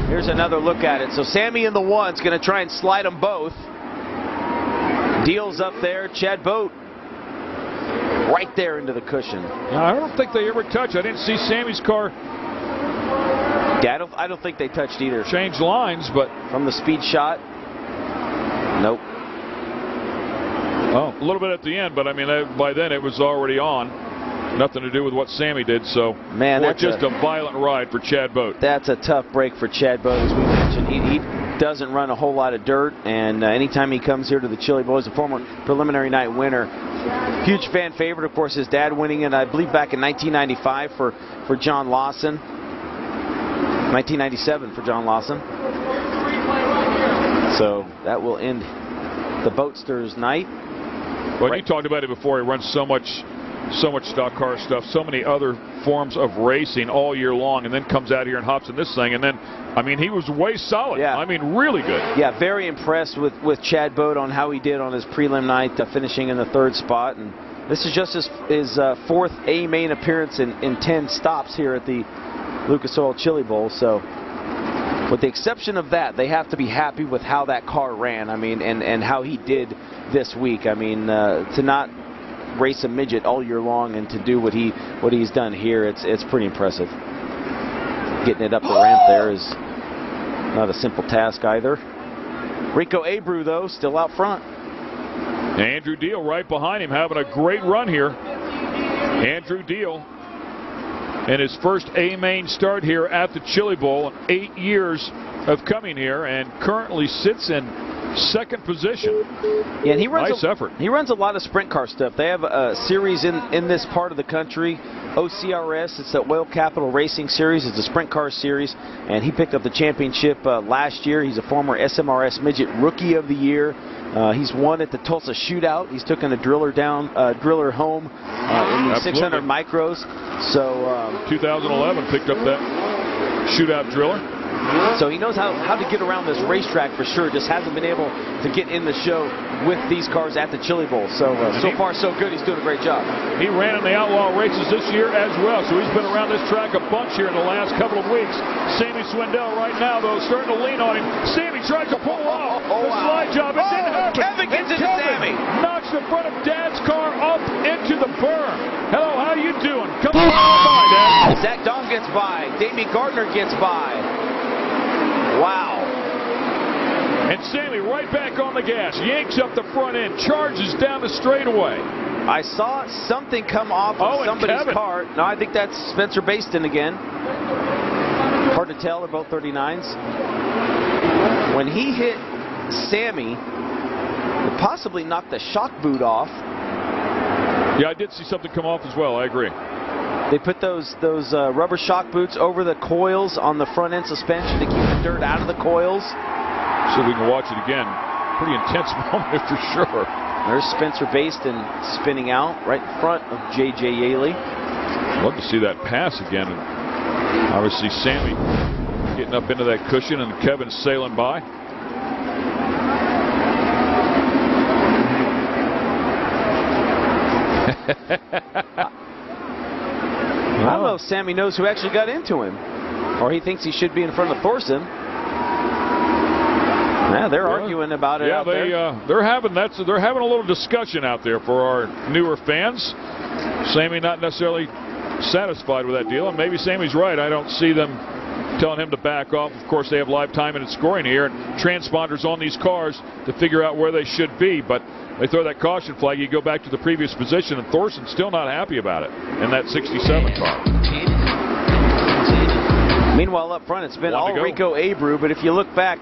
Here's another look at it. So Sammy in the 1's going to try and slide them both. Deals up there. Chad Boat right there into the cushion. I don't think they ever touched. I didn't see Sammy's car. Yeah, I don't think they touched either. Change lines, but from the speed shot, nope. Oh, a little bit at the end, but I mean, by then it was already on. Nothing to do with what Sammy did. So, man, that's just a violent ride for Chad Boat. That's a tough break for Chad Boat, as we mentioned. He doesn't run a whole lot of dirt, and anytime he comes here to the Chili Bowl, he's a former preliminary night winner. Huge fan favorite, of course, his dad winning it, I believe, back in 1995 for John Lawson. 1997 for John Lawson. So that will end the Boatsters night. Well, you talked about it before. He runs so much stock car stuff, so many other forms of racing all year long, and then comes out here and hops in this thing. And then, I mean, he was way solid. Yeah. I mean, really good. Yeah, very impressed with Chad Boat on how he did on his prelim night, finishing in the 3rd spot. And this is just his 4th A main appearance in 10 stops here at the Lucas Oil Chili Bowl. So, with the exception of that, they have to be happy with how that car ran. I mean, and how he did this week. I mean, to not race a midget all year long and to do what he's done here, it's pretty impressive. Getting it up the ramp there is not a simple task either. Rico Abreu, though, still out front. Andrew Deal right behind him, having a great run here. Andrew Deal in his first A-main start here at the Chili Bowl in 8 years of coming here, and currently sits in 2nd position. Yeah, and he runs nice effort. He runs a lot of sprint car stuff. They have a series in this part of the country, OCRS. It's the Oil Capital Racing Series. It's a sprint car series, and he picked up the championship last year. He's a former SMRS Midget Rookie of the Year. He's won at the Tulsa Shootout. He's taken a driller home in the 600 micros. So 2011 picked up that shootout driller. So he knows how to get around this racetrack for sure. Just hasn't been able to get in the show with these cars at the Chili Bowl. So so far so good. He's doing a great job. He ran in the Outlaw races this year as well. So he's been around this track a bunch here in the last couple of weeks. Sammy Swindell right now, though, starting to lean on him. Sammy tries to pull off the slide job. It didn't happen. Kevin gets into Sammy. Knocks the front of Dad's car up into the berm. Hello, how you doing? Come on by, Dad. Zach Dahm gets by. Davey Gardner gets by. Wow. And Sammy right back on the gas. Yanks up the front end. Charges down the straightaway. I saw something come off of somebody's car. No, I think that's Spencer Baston again. Hard to tell. They're both 39s. When he hit Sammy, it possibly knocked the shock boot off. Yeah, I did see something come off as well. I agree. They put those rubber shock boots over the coils on the front end suspension to keep the dirt out of the coils. So we can watch it again. Pretty intense moment for sure. There's Spencer Baston spinning out right in front of J.J. Yaley. Love to see that pass again. And obviously Sammy getting up into that cushion and Kevin sailing by. I don't know if Sammy knows who actually got into him, or he thinks he should be in front of Thorson. Yeah, they're arguing about it. Yeah, out there. they're having a little discussion out there for our newer fans. Sammy not necessarily satisfied with that deal, and maybe Sammy's right. I don't see them telling him to back off. Of course, they have live timing and scoring here, and transponders on these cars to figure out where they should be. But they throw that caution flag, you go back to the previous position, and Thorson's still not happy about it in that 67 car. Meanwhile, up front, it's been all Rico Abreu, but if you look back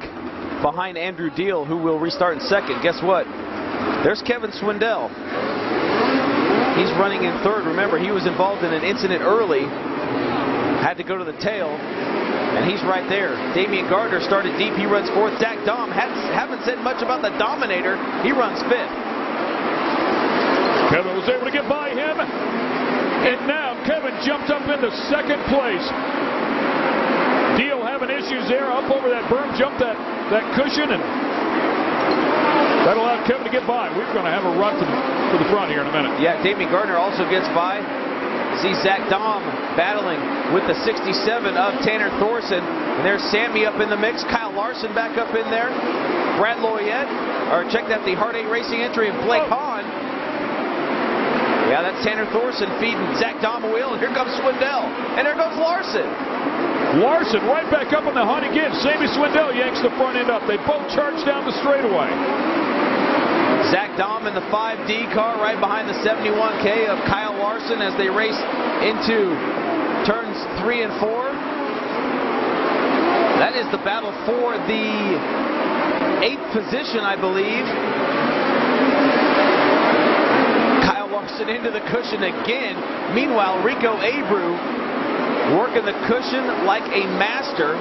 behind Andrew Deal, who will restart in 2nd, guess what? There's Kevin Swindell. He's running in 3rd. Remember, he was involved in an incident early, had to go to the tail, and he's right there. Damian Gardner started deep. He runs 4th. Zach Dahm, haven't said much about the Dominator. He runs 5th. Kevin was able to get by him, and now Kevin jumped up into 2nd place. Deal having issues there, up over that berm, jumped that cushion, and that allowed Kevin to get by. We're going to have a run for the front here in a minute. Yeah, Damian Gardner also gets by. See Zach Dahm battling with the 67 of Tanner Thorson. And there's Sammy up in the mix. Kyle Larson back up in there. Brad Loyette, or check that, the Hard 8 Racing entry of Blake Hahn. Yeah, that's Tanner Thorson feeding Zach Dahm a wheel. And here comes Swindell. And there goes Larson. Larson right back up on the hunt again. Sammy Swindell yanks the front end up. They both charge down the straightaway. Zach Dahm in the 5D car right behind the 71K of Kyle Larson as they race into turns 3 and 4. That is the battle for the 8th position, I believe. Kyle Larson into the cushion again. Meanwhile, Rico Abreu working the cushion like a master.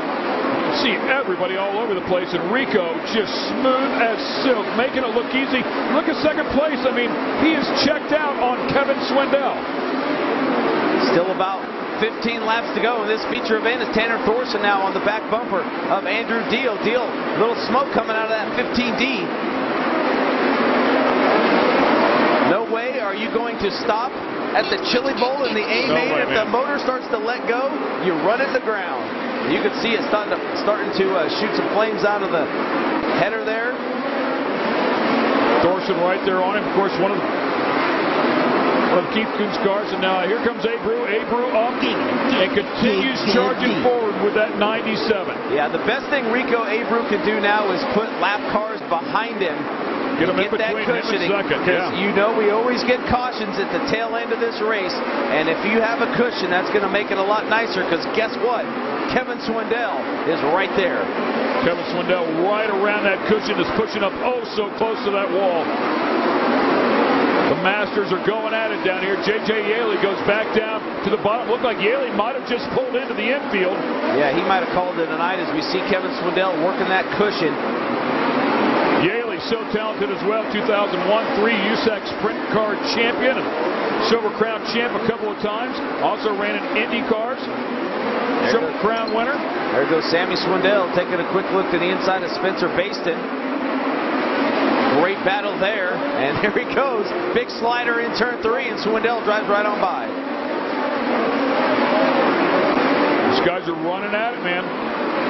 See everybody all over the place, and Rico just smooth as silk, making it look easy. Look at second place. I mean, he is checked out on Kevin Swindell. Still about 15 laps to go in this feature event. Is Tanner Thorson now on the back bumper of Andrew Deal. Deal, little smoke coming out of that 15D. No way are you going to stop at the Chili Bowl in the A-main. If the motor starts to let go, you run it to the ground. You can see it starting to shoot some flames out of the header there. Thorson right there on him. Of course, one of Keith Kunz's cars. And now here comes Abreu. Abreu up and continues charging forward with that 97. Yeah, the best thing Rico Abreu can do now is put lap cars behind him. Get him in between him and second. Yeah. You know we always get cautions at the tail end of this race. And if you have a cushion, that's going to make it a lot nicer, because guess what? Kevin Swindell is right there. Kevin Swindell right around that cushion, is pushing up oh so close to that wall. The Masters are going at it down here. J.J. Yaley goes back down to the bottom. Looked like Yaley might have just pulled into the infield. Yeah, he might have called it a night as we see Kevin Swindell working that cushion. Yaley, so talented as well. 2001 USAC Sprint Car champion and Silver Crown champ a couple of times. Also ran in Indy cars. Triple Crown winner. There goes Sammy Swindell taking a quick look to the inside of Spencer Baston. Great battle there, and here he goes. Big slider in turn 3, and Swindell drives right on by. These guys are running at it, man.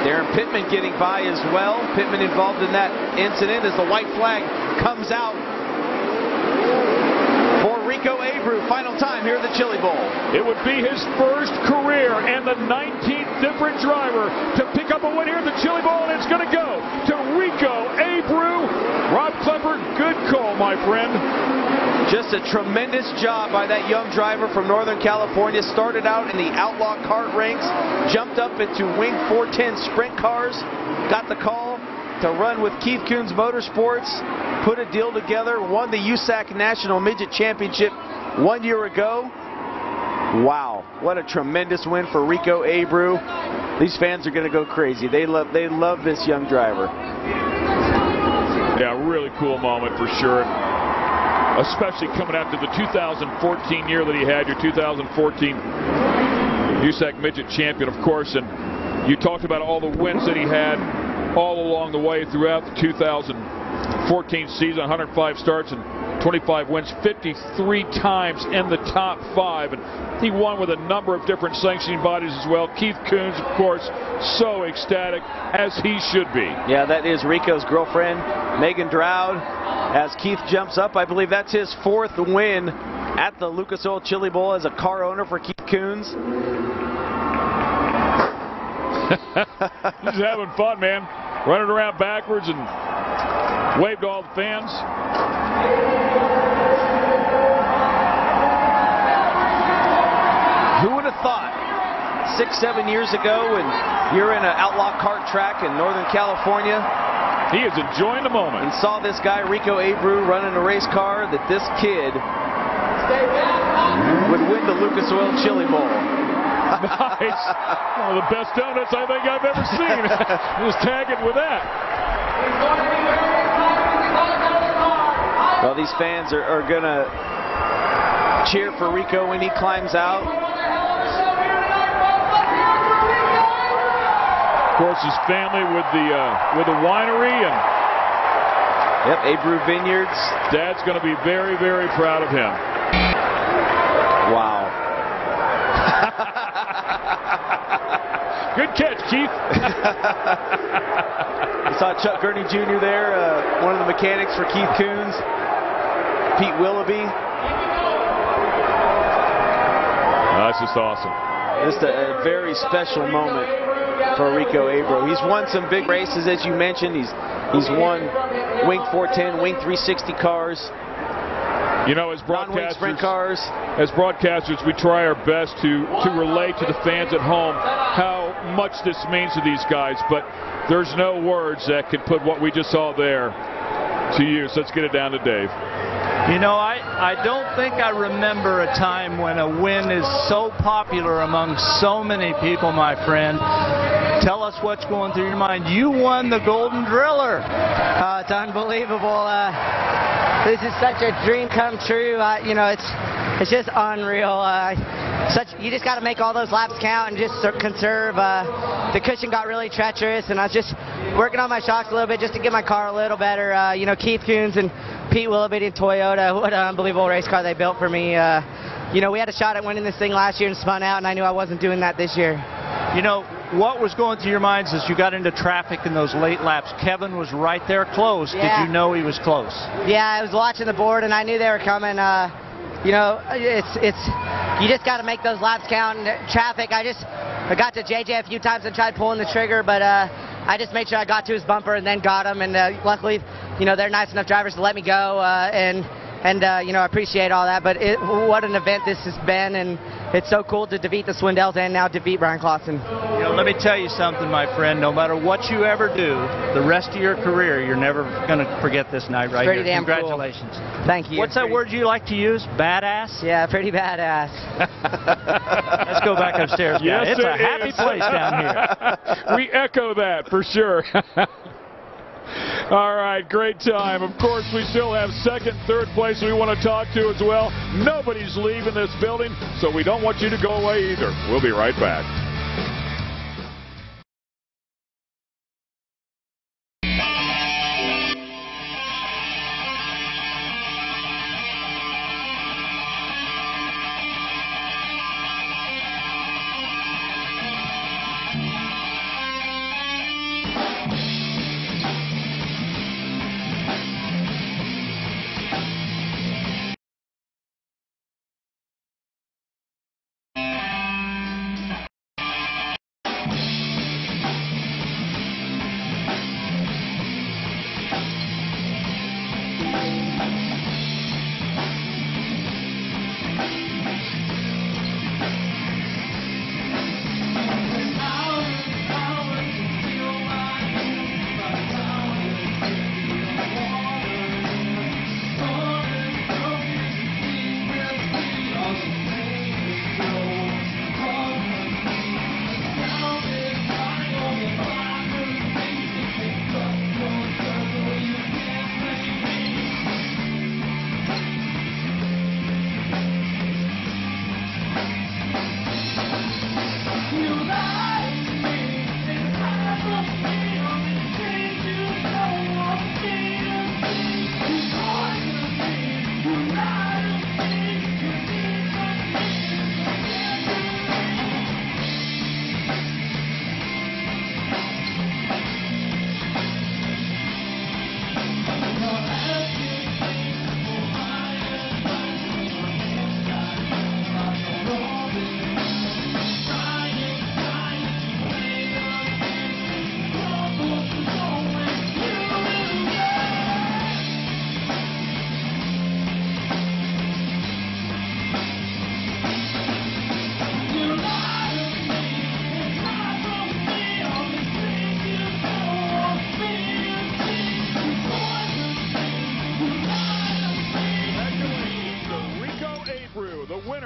Darren Pittman getting by as well. Pittman involved in that incident as the white flag comes out for Rico Abreu. Final time here at the Chili Bowl. It would be his first career and the 19th different driver to pick up a win here at the Chili Bowl, and it's going to go to Rico Abreu. Rob Klepper, good call, my friend. Just a tremendous job by that young driver from Northern California. Started out in the Outlaw Kart ranks, jumped up into Wing 410 sprint cars, got the call to run with Keith Kunz Motorsports, put a deal together, won the USAC National Midget Championship 1 year ago. Wow, what a tremendous win for Rico Abreu. These fans are going to go crazy. They love this young driver. Yeah, really cool moment for sure. Especially coming after the 2014 year that he had, your 2014 USAC Midget Champion, of course. And you talked about all the wins that he had all along the way throughout the 2014 season. 105 starts and 25 wins, 53 times in the top 5. And he won with a number of different sanctioning bodies as well. Keith Kunz, of course, so ecstatic, as he should be. Yeah, that is Rico's girlfriend, Megan Dowd. As Keith jumps up, I believe that's his 4th win at the Lucas Oil Chili Bowl as a car owner for Keith Kunz. He's having fun, man. Running around backwards and waved to all the fans. Who would have thought 6-7 years ago when you're in an outlaw kart track in Northern California, he is enjoying the moment, and saw this guy Rico Abreu running a race car, that this kid would win the Lucas Oil Chili Bowl. Nice. One of the best donuts I think I've ever seen. Just tag it with that. Well, these fans are going to cheer for Rico when he climbs out. Of course, his family with the winery, and yep, Abreu Vineyards. Dad's going to be very, very proud of him. Wow. Good catch, Keith. You saw Chuck Gurney Jr. there, one of the mechanics for Keith Kunz, Pete Willoughby. That's just awesome. Just a very special moment for Rico Abreu. He's won some big races, as you mentioned. He's He's won Wing 410, Wing 360 cars. You know, as non-wing sprint cars. As broadcasters, we try our best to relate to the fans at home how much this means to these guys, but there's no words that can put what we just saw there to use. So let's get it down to Dave. You know, I don't think I remember a time when a win is so popular among so many people, my friend. Tell us what's going through your mind. You won the Golden Driller. It's unbelievable. This is such a dream come true. You know, it's just unreal. You just got to make all those laps count and just conserve. The cushion got really treacherous, and I was just working on my shocks a little bit just to get my car a little better. You know, Keith Coons and Pete Willoughby and Toyota, what an unbelievable race car they built for me. You know, we had a shot at winning this thing last year and spun out, and I knew I wasn't doing that this year. You know, what was going through your minds as you got into traffic in those late laps? Kevin was right there close. Yeah. Did you know he was close? Yeah, I was watching the board, and I knew they were coming. You know, you just got to make those laps count. And traffic, I got to JJ a few times and tried pulling the trigger, but I just made sure I got to his bumper and then got him. And luckily, you know, they're nice enough drivers to let me go. You know, I appreciate all that. But what an event this has been, and it's so cool to defeat the Swindells and now defeat Brian Clausen. You know, let me tell you something, my friend. No matter what you ever do, the rest of your career, you're never going to forget this night right pretty here. Damn Congratulations. Cool. Thank you. What's that word you like to use? Badass? Yeah, pretty badass. Let's go back upstairs. Yes, it's a happy place down here. We echo that for sure. All right, great time. Of course, we still have second, third place we want to talk to as well. Nobody's leaving this building, so we don't want you to go away either. We'll be right back.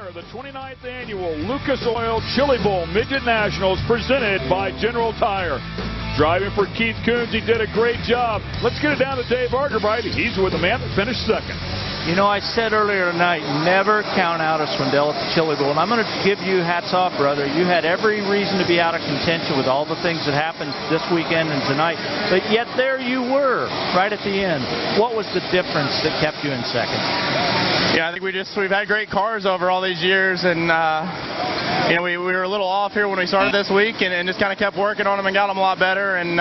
The 29th annual Lucas Oil Chili Bowl Midget Nationals presented by General Tire. Driving for Keith Coons, he did a great job. Let's get it down to Dave Argerbright. He's with the man that finished second. You know, I said earlier tonight, never count out a Swindell at the Chili Bowl. And I'm going to give you hats off, brother. You had every reason to be out of contention with all the things that happened this weekend and tonight. But yet there you were, right at the end. What was the difference that kept you in second? Yeah, I think we've had great cars over all these years, and you know, we were a little off here when we started this week, and just kind of kept working on them and got them a lot better. And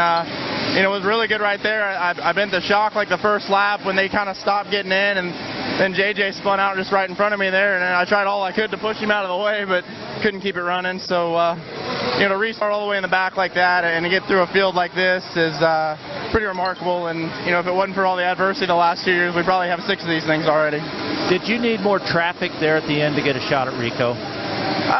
you know, it was really good right there. I bent the shock like the first lap when they kind of stopped getting in, and then JJ spun out just right in front of me there, and I tried all I could to push him out of the way, but couldn't keep it running. So you know, to restart all the way in the back like that and to get through a field like this is pretty remarkable. And you know, if it wasn't for all the adversity the last 2 years, we'd probably have 6 of these things already. Did you need more traffic there at the end to get a shot at Rico?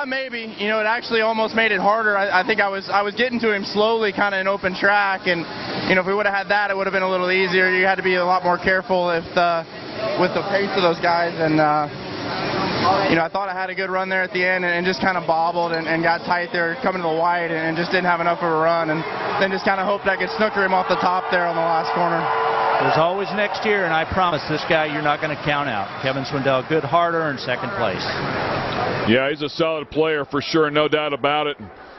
Maybe. You know, it actually almost made it harder. I think I was getting to him slowly, kind of in open track, and you know, if we would have had that, it would have been a little easier. You had to be a lot more careful with the pace of those guys, and you know, I thought I had a good run there at the end, and just kind of bobbled and got tight there coming to the white, and just didn't have enough of a run, and then just kind of hoped I could snooker him off the top there on the last corner. There's always next year, and I promise this guy you're not going to count out. Kevin Swindell, good harder in second place. Yeah, he's a solid player for sure, no doubt about it.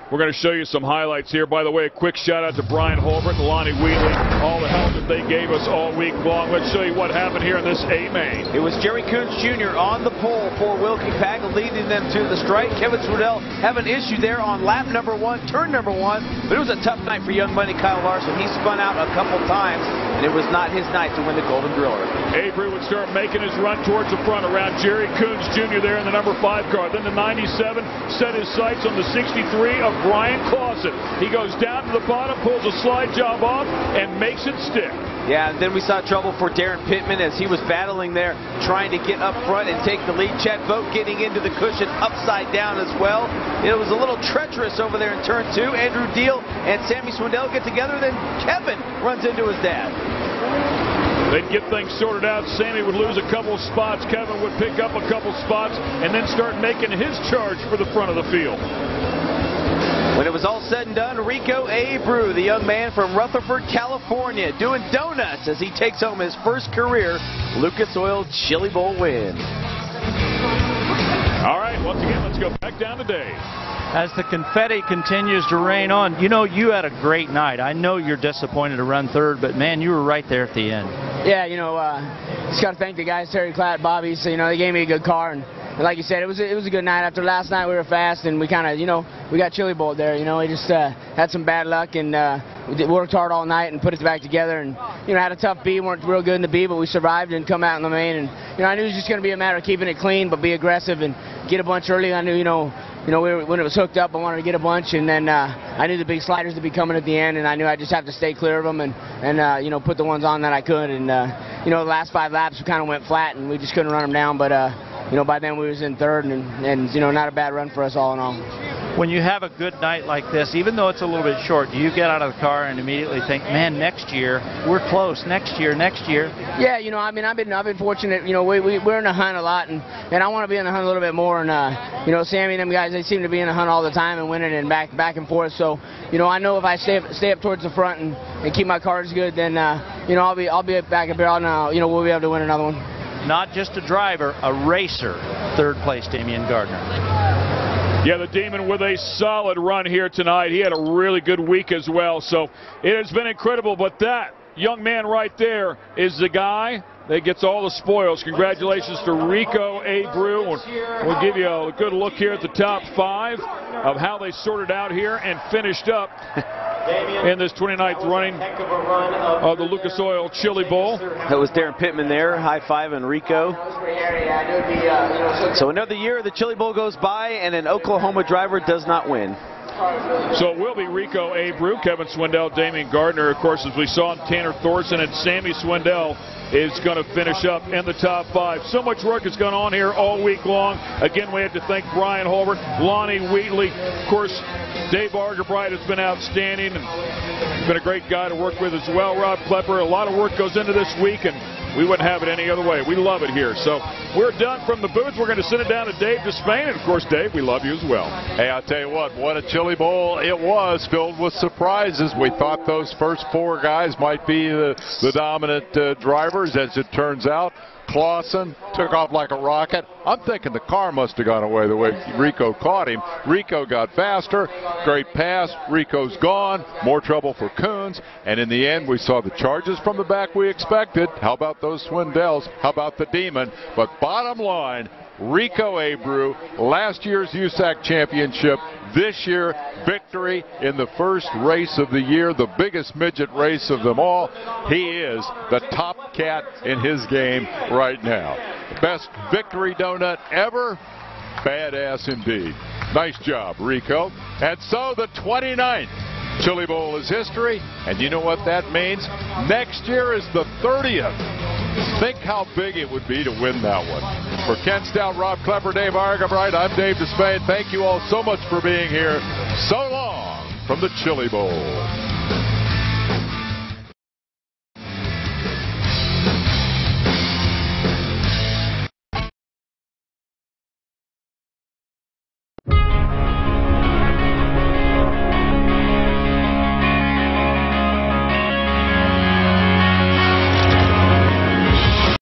We're going to show you some highlights here. By the way, a quick shout out to Brian Holbert and Lonnie Wheatley, all the help that they gave us all week long. Let's show you what happened here in this A main. It was Jerry Coons Jr. on the pole for Wilkie Pagel, leading them to the stripe. Kevin Swindell have an issue there on lap number 1, turn number 1, but it was a tough night for Young Money Kyle Larson. He spun out a couple times, and it was not his night to win the Golden Driller. Avery would start making his run towards the front around Jerry Coons Jr. there in the number 5 car. Then the 97 set his sights on the 63 of Brian Clausen. He goes down to the bottom, pulls a slide job off, and makes it stick. Yeah, and then we saw trouble for Darren Pittman as he was battling there, trying to get up front and take the lead. Chad Vogt getting into the cushion upside down as well. It was a little treacherous over there in turn 2. Andrew Deal and Sammy Swindell get together, then Kevin runs into his dad. They'd get things sorted out. Sammy would lose a couple spots. Kevin would pick up a couple spots and then start making his charge for the front of the field. When it was all said and done, Rico Abreu, the young man from Rutherford, California, doing donuts as he takes home his first career Lucas Oil Chili Bowl win. All right, once again, let's go back down to Dave. As the confetti continues to rain on, you know, you had a great night. I know you're disappointed to run third, but man, you were right there at the end. Yeah, you know, just got to thank the guys, Terry Clatt, Bobby. So, you know, they gave me a good car, and like you said, it was a good night. After last night, we were fast, and we kind of, you know, we got chili bowl there. You know, we just had some bad luck, and we worked hard all night and put it back together. And you know, had a tough B, weren't real good in the B, but we survived and come out in the main. And you know, I knew it was just going to be a matter of keeping it clean, but be aggressive and get a bunch early. I knew, you know, when it was hooked up, I wanted to get a bunch, and then I knew the big sliders would be coming at the end, and I knew I'd just have to stay clear of them and you know, put the ones on that I could. And you know, the last 5 laps we kind of went flat, and we just couldn't run them down. But you know, by then we was in third, and you know, not a bad run for us all in all. When you have a good night like this, even though it's a little bit short, do you get out of the car and immediately think, man, next year we're close, next year? Yeah, you know, I mean, I've been fortunate. You know, we're in the hunt a lot, and I want to be in the hunt a little bit more. And you know, Sammy and them guys, they seem to be in the hunt all the time and winning and back and forth. So you know, I know if I stay up towards the front and keep my cars good, then you know, I'll be back up here. You know, we'll be able to win another one. Not just a driver, a racer. Third place, Damian Gardner. Yeah, the Demon with a solid run here tonight. He had a really good week as well, so it has been incredible. But that young man right there is the guy that gets all the spoils. Congratulations to Rico Abreu. We'll give you a good look here at the top 5 of how they sorted out here and finished up in this 29th running of the Lucas Oil Chili Bowl. That was Darren Pittman there, high-fiving Rico. So another year the Chili Bowl goes by and an Oklahoma driver does not win. So it will be Rico Abreu, Kevin Swindell, Damian Gardner. Of course, as we saw, Tanner Thorson and Sammy Swindell is going to finish up in the top 5. So much work has gone on here all week long. Again, we have to thank Brian Holbert, Lonnie Wheatley. Of course, Dave Argerbright has been outstanding and been a great guy to work with as well. Rob Klepper, a lot of work goes into this week, and we wouldn't have it any other way. We love it here. So we're done from the booth. We're going to send it down to Dave Despain. And, of course, Dave, we love you as well. Hey, I'll tell you what a Chili Bowl it was, filled with surprises. We thought those first 4 guys might be the dominant drivers. As it turns out, Clausen took off like a rocket. I'm thinking the car must have gone away the way Rico caught him. Rico got faster. Great pass. Rico's gone. More trouble for Coons. And in the end, we saw the charges from the back we expected. How about those Swindells? How about the Demon? But bottom line, Rico Abreu, last year's USAC championship, this year victory in the first race of the year, the biggest midget race of them all. He is the top cat in his game right now. Best victory donut ever. Badass indeed. Nice job, Rico. And so the 29th Chili Bowl is history, and you know what that means? Next year is the 30th. Think how big it would be to win that one. For Ken Stout, Rob Klepper, Dave Argabright, I'm Dave Despain. Thank you all so much for being here. So long from the Chili Bowl.